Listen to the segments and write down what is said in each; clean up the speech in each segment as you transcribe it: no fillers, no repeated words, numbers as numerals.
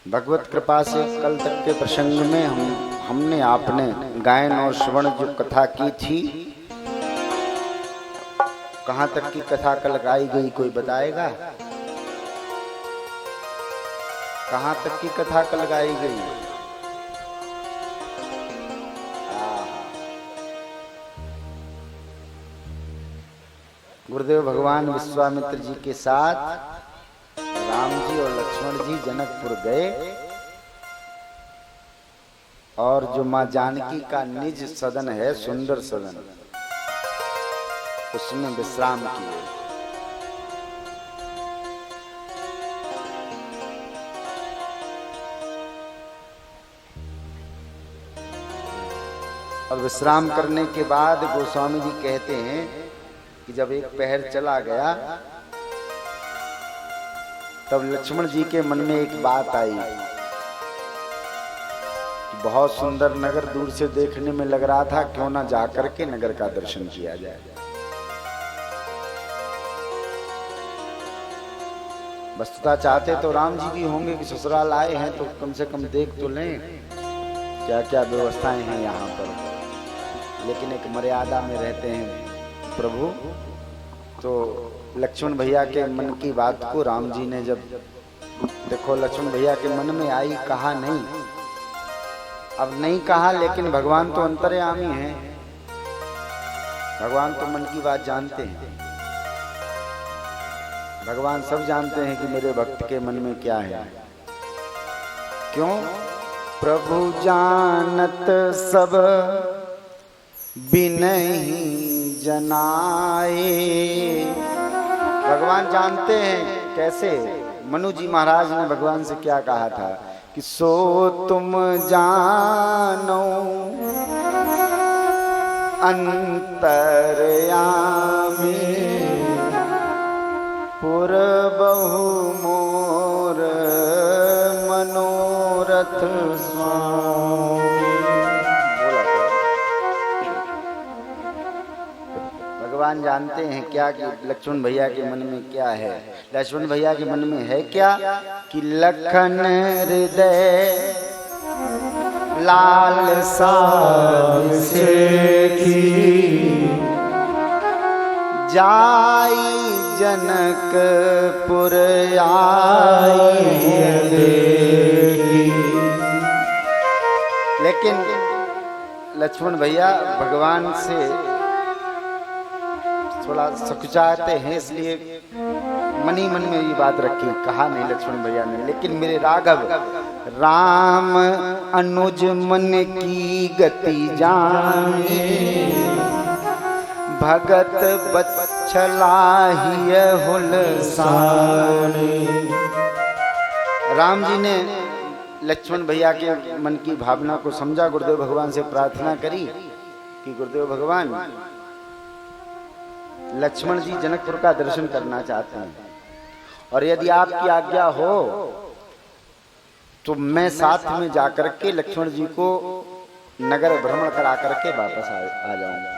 भगवत कृपा से कल तक के प्रसंग में हमने आपने गायन और श्रवण जो कथा की थी, कहाँ तक की कथा कल गाई गई कोई बताएगा? कहाँ तक की कथा कल गाई गई? गुरुदेव भगवान विश्वामित्र जी के साथ राम जी और लक्ष्मण जी जनकपुर गए और जो मां जानकी का निज सदन है, सुंदर सदन, उसमें विश्राम किए। और विश्राम करने के बाद गोस्वामी जी कहते हैं कि जब एक पहर चला गया तब लक्ष्मण जी के मन में एक बात आई कि बहुत सुंदर नगर दूर से देखने में लग रहा था, क्यों ना जाकर के नगर का दर्शन किया जाए। वस्तुतः चाहते तो राम जी भी होंगे कि ससुराल आए हैं तो कम से कम देख तो लें क्या क्या व्यवस्थाएं हैं यहाँ पर, लेकिन एक मर्यादा में रहते हैं प्रभु। तो लक्ष्मण भैया के मन की बात को राम जी ने जब देखो, लक्ष्मण भैया के मन में आई, कहा नहीं। अब नहीं कहा, लेकिन भगवान तो अंतर्यामी हैं, भगवान तो मन की बात जानते हैं। भगवान सब जानते हैं कि मेरे भक्त के मन में क्या है। क्यों? प्रभु जानत सब बिनहि जनाए। भगवान जानते हैं कैसे। मनु जी महाराज ने भगवान से क्या कहा था कि सो तुम जानो अंतर्यामी पुर बहु मोर मनोरथ स्वामी। भगवान जानते हैं क्या कि लक्ष्मण भैया के मन में क्या है। लक्ष्मण भैया के मन में है क्या कि लखन हृदय लालसा की जाई जनकपुर आई देखी। लेकिन लक्ष्मण भैया भगवान से थोड़ा सकुचाते हैं, इसलिए मन ही मन में ये बात रखी। कहा नहीं लक्ष्मण भैया ने, लेकिन मेरे राघव राम अनुज मन की गति जाने भगत बच्छलाहिय हुलसाने। राम जी ने लक्ष्मण भैया के मन की भावना को समझा, गुरुदेव भगवान से प्रार्थना करी कि गुरुदेव भगवान लक्ष्मण जी जनकपुर का दर्शन करना चाहते हैं और यदि आपकी आज्ञा हो तो मैं साथ में जाकर के लक्ष्मण जी को नगर भ्रमण करा करके वापस आ जाऊंगा।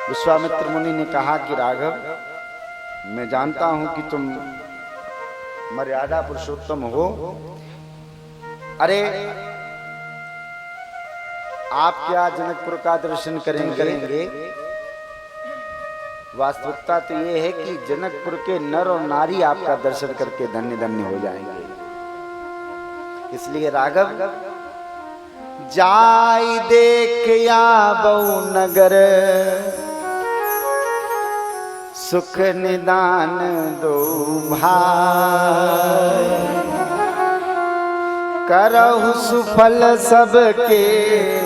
विश्वामित्र मुनि ने कहा कि राघव, मैं जानता हूं कि तुम मर्यादा पुरुषोत्तम हो। अरे आप क्या जनकपुर का दर्शन करेंगे? वास्तविकता तो ये है कि जनकपुर के नर और नारी आपका दर्शन करके धन्य धन्य हो जाएंगे। इसलिए राघव जाई देख आबऊ नगर सुख निदान दो भाई करहु सुफल सबके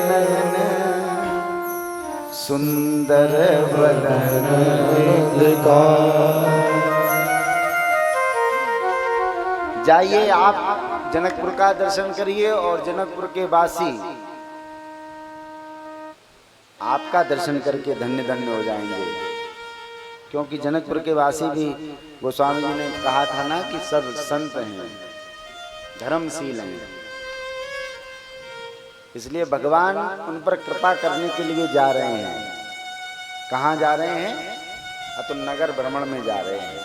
नयन सुंदर बदन का। जाइए आप जनकपुर का दर्शन करिए और जनकपुर के वासी आपका दर्शन करके धन्य धन्य हो जाएंगे। क्योंकि जनकपुर के वासी भी गोस्वामी जी ने कहा था ना कि सब संत हैं, धर्मशील हैं, इसलिए भगवान उन पर कृपा करने के लिए जा रहे हैं। कहाँ जा रहे हैं? तो नगर भ्रमण में जा रहे हैं।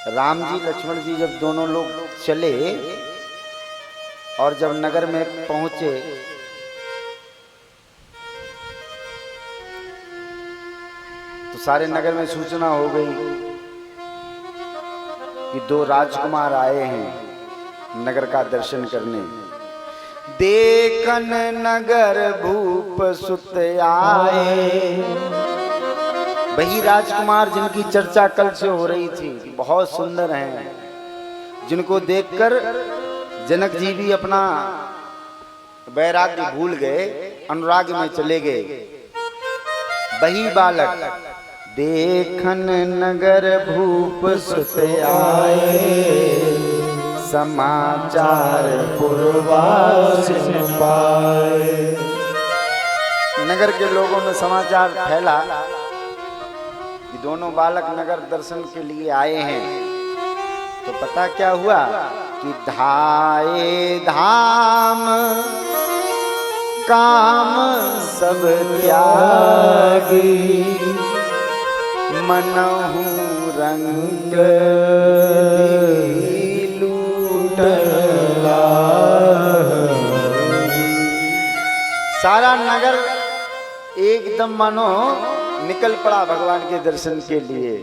राम जी लक्ष्मण जी जब दोनों लोग चले और जब नगर में पहुंचे तो सारे नगर में सूचना हो गई कि 2 राजकुमार आए हैं नगर का दर्शन करने। देखन नगर भूप सुत आए, वही राजकुमार जिनकी चर्चा कल से हो रही थी, बहुत सुंदर हैं, जिनको देखकर जनक जी भी अपना वैराग्य भूल गए, अनुराग में चले गए। वही बालक देखन नगर भूप सुत आए, समाचार पुरवास पाए। नगर के लोगों में समाचार फैला कि दोनों बालक नगर दर्शन के लिए आए हैं। तो पता क्या हुआ कि धाये धाम काम सब त्यागी, मनहु रंग लूटला। सारा नगर एकदम मानो निकल पड़ा भगवान के दर्शन के लिए।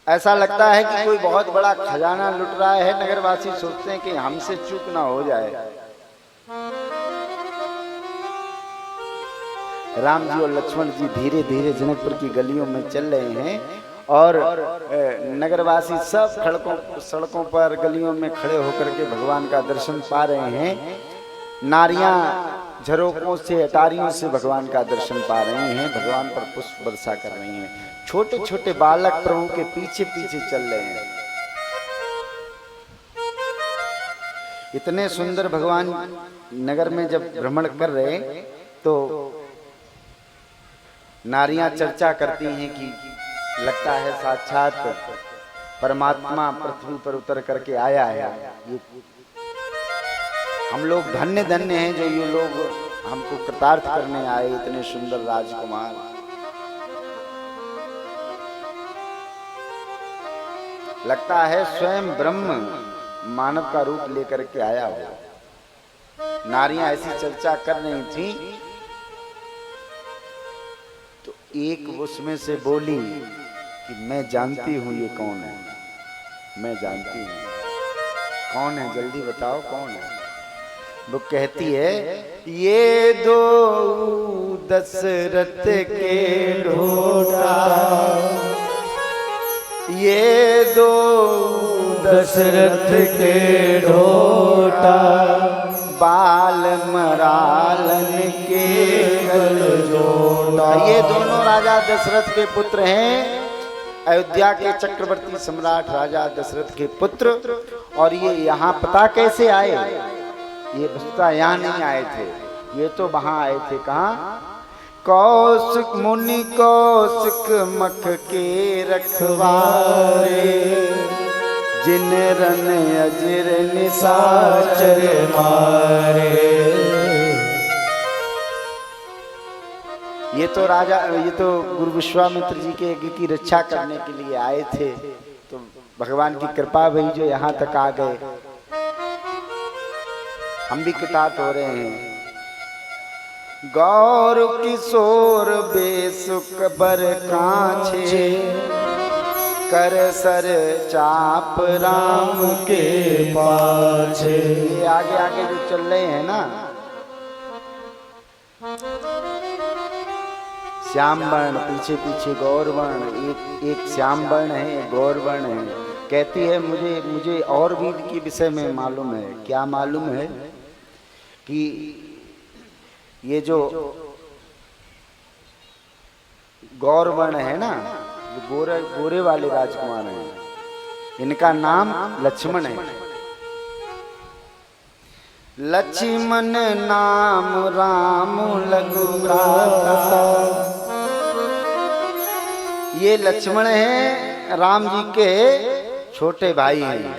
ऐसा लगता है कि कोई बहुत बड़ा खजाना लुट रहा है। नगरवासी सोचते हैं कि हमसे चूक ना हो जाए। राम जी और लक्ष्मण जी धीरे धीरे जनकपुर की गलियों में चल रहे हैं और नगरवासी सब सड़कों पर गलियों में खड़े होकर के भगवान का दर्शन पा रहे हैं। नारियां झरोकों से अटारियों से भगवान का दर्शन पा रही हैं, भगवान पर पुष्प वर्षा कर रही हैं। छोटे छोटे बालक प्रभु के पीछे पीछे चल रहे हैं। इतने सुंदर भगवान नगर में जब भ्रमण कर रहे तो नारियां चर्चा करती हैं कि लगता है साक्षात परमात्मा पृथ्वी पर उतर करके आया है। ये हम लोग धन्य धन्य हैं जो ये लोग हमको कृतार्थ करने आए, इतने सुंदर राजकुमार। लगता है स्वयं ब्रह्म मानव का रूप लेकर के आया हो। नारियां ऐसी चर्चा कर रही थी तो एक उसमें से बोली कि मैं जानती हूं ये कौन है, मैं जानती हूं। कौन है जल्दी बताओ कौन है। वो कहती है ये 2 दशरथ के ढोटा, ये 2 दशरथ के ढोटा, बाल मरालन के गल जोड़ा। ये दोनों राजा दशरथ के पुत्र हैं, अयोध्या के चक्रवर्ती सम्राट राजा दशरथ के पुत्र। और ये यहाँ पता कैसे आए? ये वस्तुतः यहाँ नहीं आए थे, ये तो वहां आए थे। कहाँ? कौशिक मुनि कौशिक मख के रखवारे, जिन रन अजर निशाचर मारे। ये तो गुरु विश्वामित्र जी के यज्ञ की रक्षा करने के लिए आए थे। तो भगवान की कृपा भई जो यहाँ तक आ गए, हम भी कृतार्थ हो रहे हैं। गौर किशोर बेसुख बर कांछे, कर सर चाप राम के पाछे। ये आगे आगे जो चल रहे हैं ना, श्याम वर्ण पीछे पीछे गौर वर्ण, एक श्याम वर्ण है, गौर वर्ण है। कहती है मुझे और भी के विषय में मालूम है। क्या मालूम है कि ये जो गौर वर्ण है ना, जो गोरे वाले राजकुमार हैं, इनका नाम लक्ष्मण है। लक्ष्मण नाम राम लगु भ्राता। ये लक्ष्मण है राम जी के छोटे भाई हैं।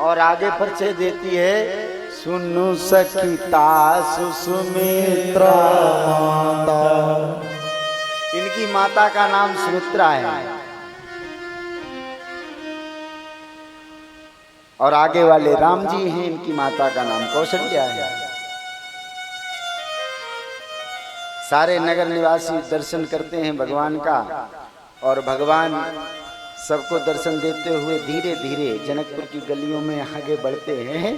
और आगे परिचय देती है, सुनु सखिता सुमित्रा माता। इनकी माता का नाम सुमित्रा है। और आगे वाले राम जी हैं, इनकी माता का नाम कौशल्या है। सारे नगर निवासी दर्शन करते हैं भगवान का, और भगवान सबको दर्शन देते हुए धीरे धीरे जनकपुर की गलियों में आगे बढ़ते हैं।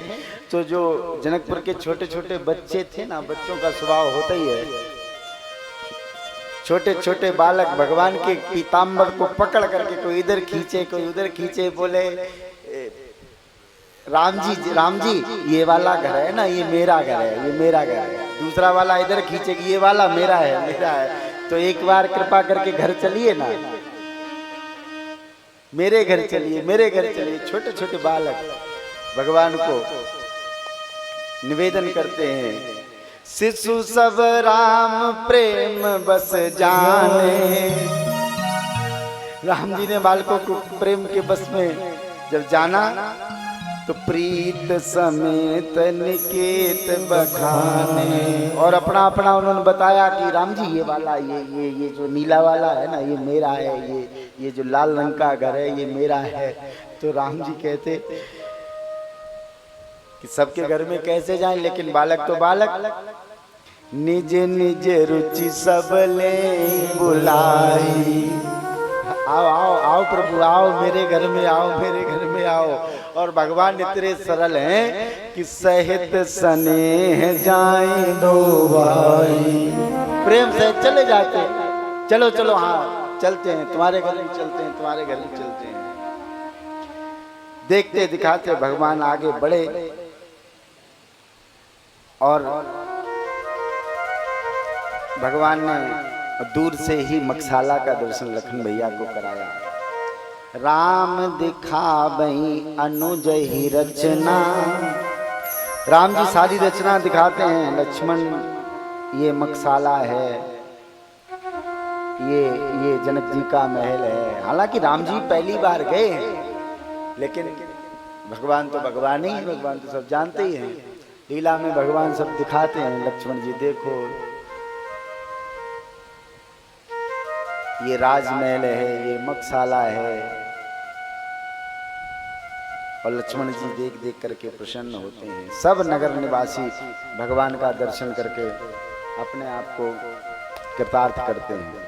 तो जो जनकपुर के छोटे छोटे बच्चे थे ना, बच्चों का स्वभाव होता ही है, छोटे छोटे बालक भगवान के पीताम्बर को पकड़ करके कोई इधर खींचे कोई उधर खींचे, बोले राम जी ये वाला घर है ना, ये मेरा घर है, ये मेरा घर है। दूसरा वाला इधर खींचे, ये वाला मेरा है, मेरा है। तो एक बार कृपा करके घर चलिए ना, मेरे घर चलिए, मेरे घर चलिए। छोटे छोटे बालक भगवान को निवेदन करते हैं, शिशु सब राम प्रेम बस जाने। राम जी ने बालकों को प्रेम के बस में जब जाना तो प्रीत समेत निकेत बखाने, और अपना अपना उन्होंने बताया कि राम जी ये वाला ये जो नीला वाला है ना, ये मेरा है, ये जो लाल रंग का घर है ये मेरा है। तो राम जी कहते कि सबके घर में कैसे जाएं, लेकिन बालक तो बालक, निज निज रुचि सब ले बुलाई। आओ आओ आओ प्रभु आओ, मेरे घर में आओ, मेरे घर में आओ। और भगवान इतने सरल हैं कि सहित स्नेह जाएं दो भाई, प्रेम से चले जाते, चलो चलो हाँ चलते हैं, तुम्हारे घर में चलते हैं, तुम्हारे घर में चलते हैं। देखते दिखाते भगवान आगे बढ़े, और भगवान ने दूर से ही मकसाला का दर्शन लखन भैया को कराया। राम दिखावई अनुज ही रचना, राम जी सारी रचना दिखाते हैं। लक्ष्मण ये मकसाला है, ये जनक जी का महल है। हालांकि राम जी पहली बार गए हैं, लेकिन भगवान तो भगवान ही है, भगवान तो सब जानते ही हैं। लीला में भगवान सब दिखाते हैं। लक्ष्मण जी देखो ये राजमहल है, ये मकसाला है, और लक्ष्मण जी देख देख करके प्रसन्न होते हैं। सब नगर निवासी भगवान का दर्शन करके अपने आप को कृतार्थ करते हैं।